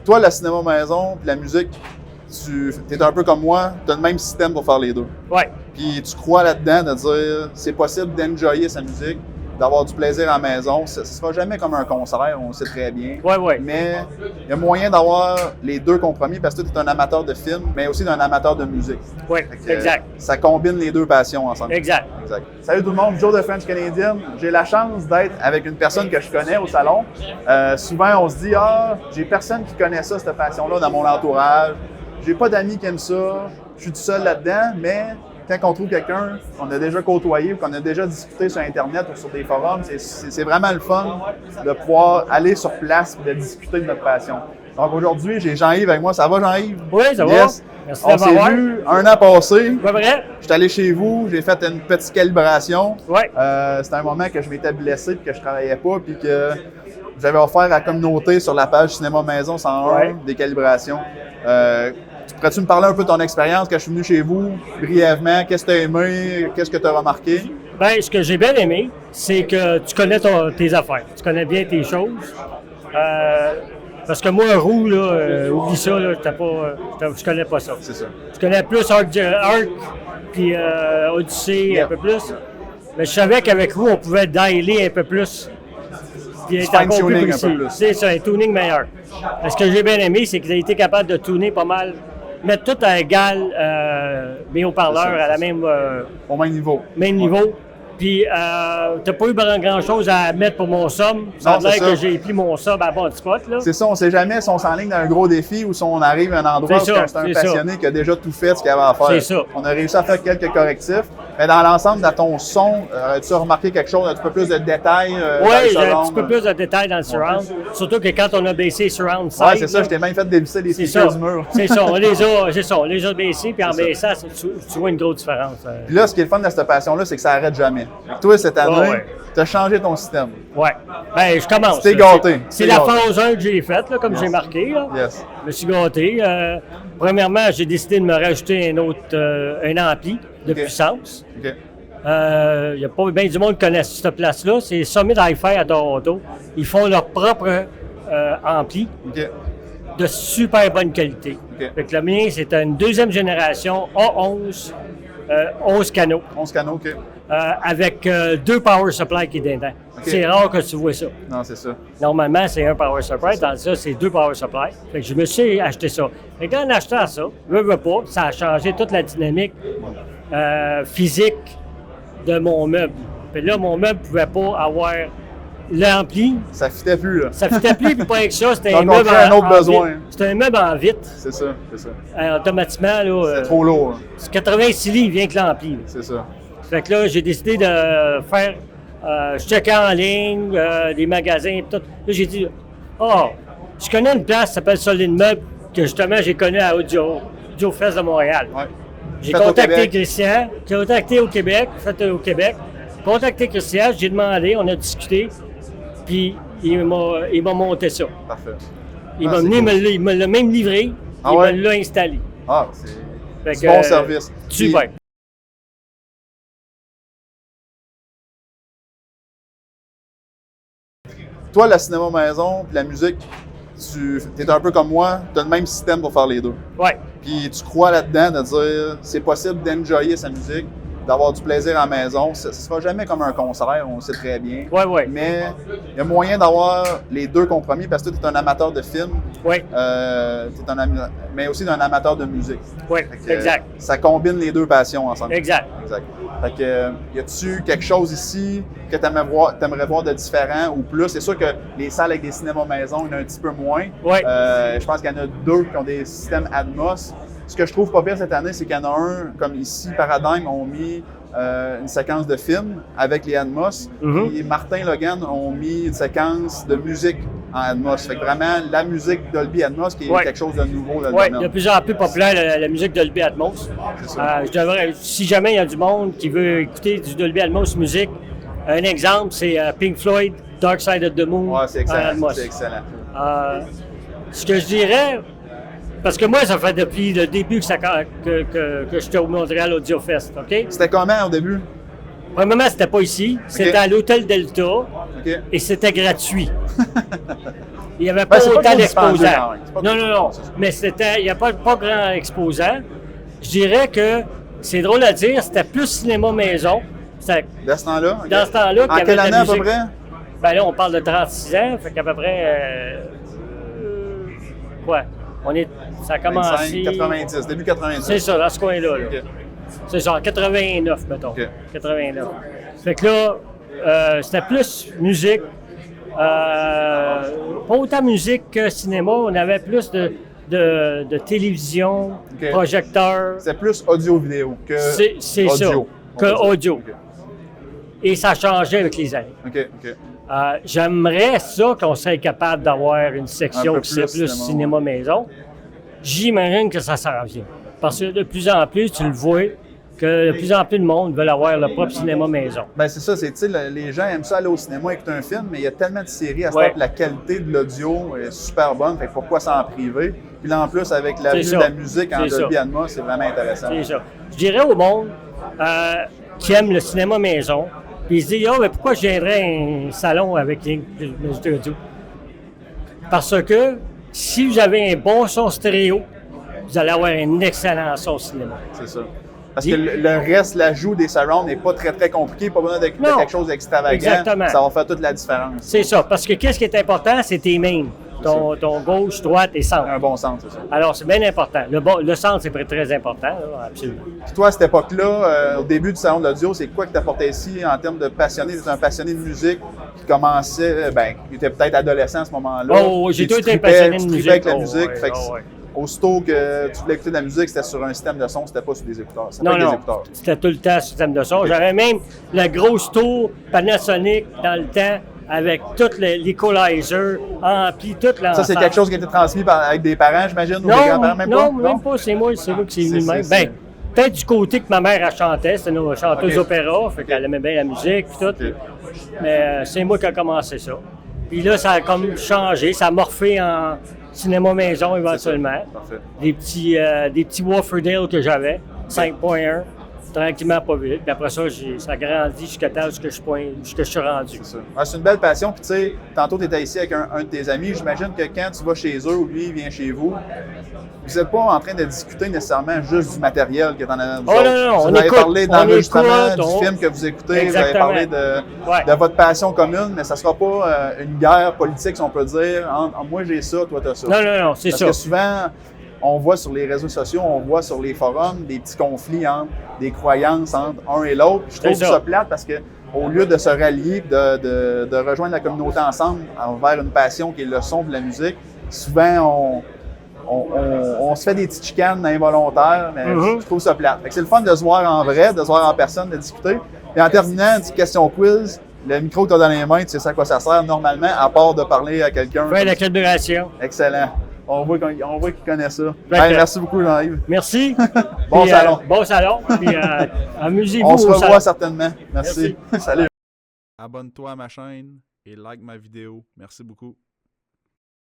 Toi, le cinéma maison puis la musique, tu es un peu comme moi, tu as le même système pour faire les deux. Ouais. Puis tu crois là-dedans de dire c'est possible d'enjoyer sa musique, d'avoir du plaisir à la maison. Ce ne sera jamais comme un concert, on le sait très bien. Ouais. Mais il y a moyen d'avoir les deux compromis parce que tu es un amateur de film, mais aussi un amateur de musique. Oui, exact. Ça combine les deux passions ensemble. Exact. Salut tout le monde, Joe de French Canadian. J'ai la chance d'être avec une personne que je connais au salon. Souvent, on se dit « Ah, j'ai personne qui connaît ça, cette passion-là, dans mon entourage. J'ai pas d'amis qui aiment ça. Je suis tout seul là-dedans. » Mais quand on trouve quelqu'un qu'on a déjà côtoyé ou qu'on a déjà discuté sur Internet ou sur des forums, c'est vraiment le fun de pouvoir aller sur place et de discuter de notre passion. Donc aujourd'hui, j'ai Jean-Yves avec moi. Ça va, Jean-Yves? Oui, ça va. Yes. Merci On s'est vu un an passé. Pas vrai? Je suis allé chez vous, j'ai fait une petite calibration. Oui. C'était un moment que je m'étais blessé et que je travaillais pas puis que j'avais offert à la communauté sur la page Cinéma Maison 101 des calibrations. Pourrais-tu me parler un peu de ton expérience quand je suis venu chez vous, brièvement? Qu'est-ce que tu as aimé? Qu'est-ce que tu as remarqué? Bien, ce que j'ai bien aimé, c'est que tu connais tes affaires. Tu connais bien tes choses. Parce que moi, un roux, là, oublie ça, là, je connais pas ça. C'est ça. Je connais plus Arc, puis Odyssey, un peu plus. Mais je savais qu'avec roux, on pouvait dialer un peu plus. Puis être encore plus précis. C'est ça, un tuning meilleur. Ce que j'ai bien aimé, c'est qu'ils ont été capables de tuner pas mal, mettre tout à égal mes haut-parleurs à la même... au même niveau. Même niveau. Puis, t'as pas eu grand-chose à mettre pour mon sub. Ça a l'air que j'ai pris mon sub à bon spot, là. C'est ça, on sait jamais si on s'enligne dans un gros défi ou si on arrive à un endroit où c'est un passionné qui a déjà tout fait ce qu'il avait à faire. C'est ça. On a réussi à faire quelques correctifs. Mais dans l'ensemble, dans ton son, as-tu remarqué quelque chose, un petit peu plus de détails? Oui, j'ai un petit peu plus de détails dans le surround. Surtout que quand on a baissé surround side. Oui, c'est ça, je t'ai même fait dévisser les speakers du mur. C'est ça, on les a baissés, puis en baissant, tu vois une grosse différence. Puis là, ce qui est le fun de cette passion-là, c'est que ça n'arrette jamais. Toi, cette année, tu as changé ton système. Oui. Bien, je commence. Tu t'es gâté. C'est la phase 1 que j'ai faite, là, comme j'ai marqué. Là. Yes. Je me suis gâté. Premièrement, j'ai décidé de me rajouter un ampli de puissance. OK. Il n'y a pas bien du monde qui connaît cette place-là. C'est Summit Hi-Fi à Toronto. Ils font leur propre ampli de super bonne qualité. Fait que le mien, c'est une deuxième génération A11, 11 canaux. 11 canaux, OK. Avec deux power supply qui est dedans. C'est rare que tu vois ça. Non, c'est ça. Normalement, c'est un power supply. Dans ça, c'est deux power supply. Fait que je me suis acheté ça. Et quand en achetant ça, veux pas, ça a changé toute la dynamique physique de mon meuble. Puis là, mon meuble ne pouvait pas avoir l'ampli. Ça fitait plus, là. Ça fitait plus, puis pas avec ça. C'était un meuble un autre besoin. C'était un meuble en vitre. C'est ça, c'est ça. Automatiquement, là. C'est trop lourd. C'est 86 livres, vient que l'ampli. C'est ça. Fait que là, j'ai décidé de faire. Je checkais en ligne, des magasins, tout. Là, j'ai dit, je connais une place qui s'appelle Solid Meuble, que justement, j'ai connu à Audio Fest de Montréal. Ouais. J'ai contacté Christian, j'ai contacté au Québec, contacté Christian, j'ai demandé, on a discuté, puis il m'a monté ça. Parfait. Il me l'a même livré, il me l'a installé. Ah, c'est bon service. Super. Toi, le cinéma maison puis la musique, tu es un peu comme moi, tu as le même système pour faire les deux. Oui. Puis tu crois là-dedans de dire c'est possible d'enjoyer sa musique, d'avoir du plaisir à la maison. Ce ne sera jamais comme un concert, on le sait très bien. Oui. Mais il y a moyen d'avoir les deux compromis parce que tu es un amateur de film. Oui. Mais aussi un amateur de musique. Oui, exact. Ça combine les deux passions ensemble. Exact. Fait que, y a-tu quelque chose ici que tu aimerais voir de différent ou plus? C'est sûr que les salles avec des cinémas maison, il y en a un petit peu moins. Oui. Je pense qu'il y en a deux qui ont des systèmes Atmos. Ce que je trouve pas pire cette année, c'est qu'il y en a un, comme ici, Paradigm, ont mis une séquence de film avec les Atmos. Et Martin Logan ont mis une séquence de musique en Atmos. Fait que vraiment, la musique Dolby Atmos qui est quelque chose de nouveau dans le domaine. De plus en plus populaire, la musique Dolby Atmos. Si jamais il y a du monde qui veut écouter du Dolby Atmos musique, un exemple, c'est Pink Floyd, Dark Side of the Moon. Ouais, c'est excellent. Atmos. C'est excellent. Ce que je dirais, parce que moi, ça fait depuis le début que j'étais au Montréal Audio Fest, OK? C'était comment au début? Premièrement, c'était pas ici. C'était à l'Hôtel Delta. Okay. Et c'était gratuit. il n'y avait pas c'est pas autant trop dispendieux d'exposants. quand même. C'est pas Non. c'est ça. Mais il n'y a pas grand exposant. Je dirais que, c'est drôle à dire, c'était plus cinéma maison. Dans ce temps-là? OK. Dans ce temps-là, En qu'il y quelle avait de année la à peu musique. près? Ben là, on parle de 36 ans, fait qu'à peu près. Quoi? Ça a 25, commencé. 90, début 90. C'est ça, dans ce coin-là. Là. OK. C'est genre 89, mettons. OK. 89. Fait que là, c'était plus musique. Pas autant musique que cinéma. On avait plus de télévision, OK. projecteurs. C'est plus audio-vidéo que C'est ça, audio. que On va dire. audio. OK. Et ça changeait avec les années. OK. J'aimerais ça qu'on serait capable d'avoir une section Un peu qui serait plus plus cinéma maison. J'imagine que ça s'en vient. Parce que de plus en plus, tu le vois, que de plus en plus de monde veut avoir leur propre cinéma maison. Ben c'est ça, tu sais, les gens aiment ça aller au cinéma écouter un film, mais il y a tellement de séries à ce Ouais. temps, la qualité de l'audio est super bonne, fait que pourquoi s'en priver? Puis là, en plus, avec la C'est vue ça. de la musique en C'est Dolby ça. Atmos, c'est vraiment intéressant. C'est ça. Je dirais au monde qui aime le cinéma maison, puis ils se disent « Ah, mais pourquoi je viendrais à un salon avec une musique audio? » Parce que si vous avez un bon son stéréo, vous allez avoir un excellent son cinéma. C'est ça. Parce que le reste, l'ajout des surrounds n'est pas très, très compliqué, pas besoin de quelque chose d'extravagant. Exactement. Ça va faire toute la différence. C'est ça. Parce que qu'est-ce qui est important, c'est tes mains. Ton gauche, droite et centre. Un bon centre, c'est ça. Alors, c'est bien important. Le centre, c'est très important, là, absolument. Puis toi, à cette époque-là, au début du salon de l'audio, c'est quoi que tu apportais ici en termes de passionné? Tu étais un passionné de musique qui commençait, qui était peut-être adolescent à ce moment-là. Oh, j'ai Et toujours tu été tripais- passionné de tu musique. tripais avec la Oh, musique. ouais, Fait que oh, ouais. aussitôt que tu voulais écouter de la musique, c'était sur un système de son, c'était pas sur des écouteurs. C'était pas Non, avec des non, écouteurs. c'était tout le temps système de son. J'avais même la grosse tour Panasonic dans le temps avec tout l'equalizer, ampli, tout l'ensemble. Ça, c'est quelque chose qui a été transmis avec des parents, j'imagine, ou des Non, grands-parents, même non, pas? même pas. C'est moi qui s'est mis C'est- même. c'est- Ben, peut-être du côté que ma mère elle chantait, c'était une chanteuse Ok. opéra, fait qu'elle aimait bien la musique puis tout. Ok. Mais c'est moi qui ai commencé ça. Puis là, ça a comme changé, ça a morphé en cinéma maison éventuellement. Parfait. Des petits Woffordale que j'avais, 5.1, tranquillement pas vite. Puis après ça, ça a grandi jusqu'à temps où je suis rendu. C'est ça. Ouais, c'est une belle passion. Puis tu sais, tantôt, tu étais ici avec un de tes amis. J'imagine que quand tu vas chez eux ou lui, il vient chez vous, vous n'êtes pas en train de discuter nécessairement juste du matériel qui est en avant de vous Oh, autres. non, Vous on allez écoute, parler on d'enregistrement, écoute, du film que vous écoutez, Exactement. vous allez parler Ouais. de votre passion commune, mais ça ne sera pas une guerre politique, si on peut dire, entre moi j'ai ça, toi t'as ça. Non, c'est Parce ça. que souvent, on voit sur les réseaux sociaux, on voit sur les forums des petits conflits entre des croyances entre un et l'autre. Je trouve C'est ça ça. plate parce que au lieu de se rallier, de rejoindre la communauté ensemble envers une passion qui est le son de la musique, souvent on se fait des petites chicanes involontaires, mais je trouve ça plate. Fait que c'est le fun de se voir en vrai, de se voir en personne, de discuter. Et en terminant, une petite question quiz. Le micro que tu as dans les mains, tu sais à quoi ça sert normalement, à part de parler à quelqu'un. Ouais, la carburation. Excellent. On voit qu'il connaît ça. Fait que- Merci beaucoup, Jean-Yves. Merci. Bon Puis, salon. Bon salon. Puis amusez-vous On se au revoit salon. certainement. Merci. Salut. Abonne-toi à ma chaîne et like ma vidéo. Merci beaucoup.